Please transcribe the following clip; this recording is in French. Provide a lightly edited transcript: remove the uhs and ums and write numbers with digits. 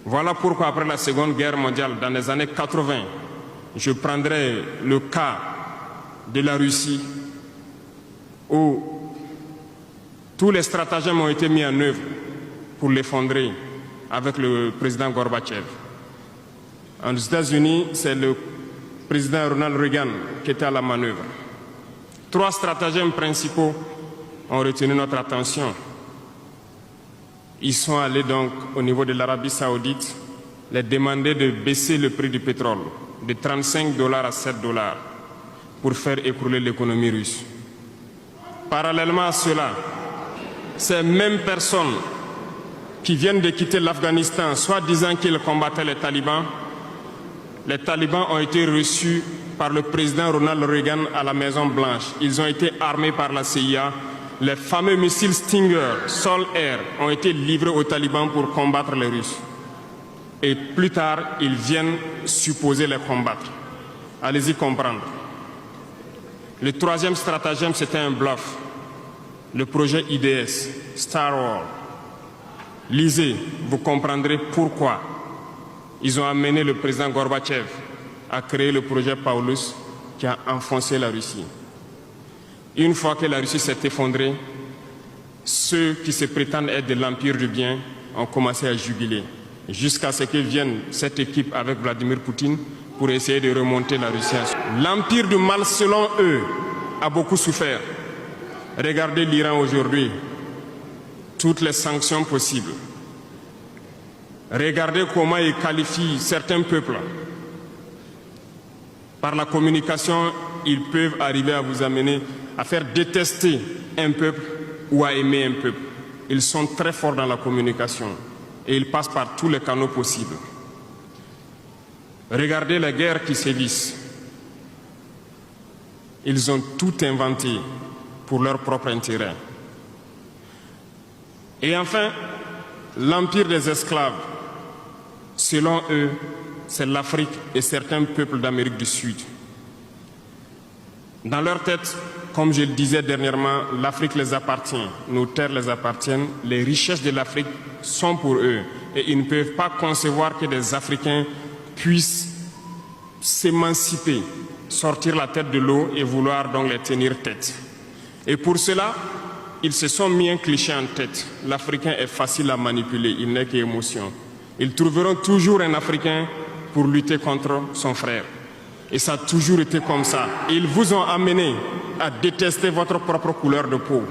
Voilà pourquoi après la Seconde Guerre mondiale, dans les années 80, je prendrai le cas de la Russie où tous les stratagèmes ont été mis en œuvre pour l'effondrer avec le président Gorbatchev. Aux États-Unis, c'est le président Ronald Reagan qui était à la manœuvre. 3 stratagèmes principaux ont retenu notre attention. Ils sont allés donc au niveau de l'Arabie Saoudite les demander de baisser le prix du pétrole de 35 $ à 7 $ pour faire écrouler l'économie russe. Parallèlement à cela, ces mêmes personnes qui viennent de quitter l'Afghanistan, soit disant qu'ils combattaient les talibans ont été reçus par le président Ronald Reagan à la Maison-Blanche. Ils ont été armés par la CIA. Les fameux missiles Stinger, Sol-Air, ont été livrés aux talibans pour combattre les Russes. Et plus tard, ils viennent supposer les combattre. Allez-y comprendre. Le 3e stratagème, c'était un bluff. Le projet IDS, Star Wars. Lisez, vous comprendrez pourquoi ils ont amené le président Gorbatchev à créer le projet Paulus qui a enfoncé la Russie. Une fois que la Russie s'est effondrée, ceux qui se prétendent être de l'Empire du bien ont commencé à jubiler, jusqu'à ce que vienne cette équipe avec Vladimir Poutine pour essayer de remonter la Russie. L'Empire du mal, selon eux, a beaucoup souffert. Regardez l'Iran aujourd'hui, toutes les sanctions possibles. Regardez comment ils qualifient certains peuples. Par la communication, ils peuvent arriver à vous amener à faire détester un peuple ou à aimer un peuple. Ils sont très forts dans la communication et ils passent par tous les canaux possibles. Regardez les guerres qui sévissent. Ils ont tout inventé pour leur propre intérêt. Et enfin, l'empire des esclaves, selon eux, c'est l'Afrique et certains peuples d'Amérique du Sud. Dans leur tête, comme je le disais dernièrement, l'Afrique les appartient, nos terres les appartiennent, les richesses de l'Afrique sont pour eux. Et ils ne peuvent pas concevoir que des Africains puissent s'émanciper, sortir la tête de l'eau et vouloir donc les tenir tête. Et pour cela, ils se sont mis un cliché en tête. L'Africain est facile à manipuler, il n'est qu'émotion. Ils trouveront toujours un Africain pour lutter contre son frère. Et ça a toujours été comme ça. Ils vous ont amené à détester votre propre couleur de peau.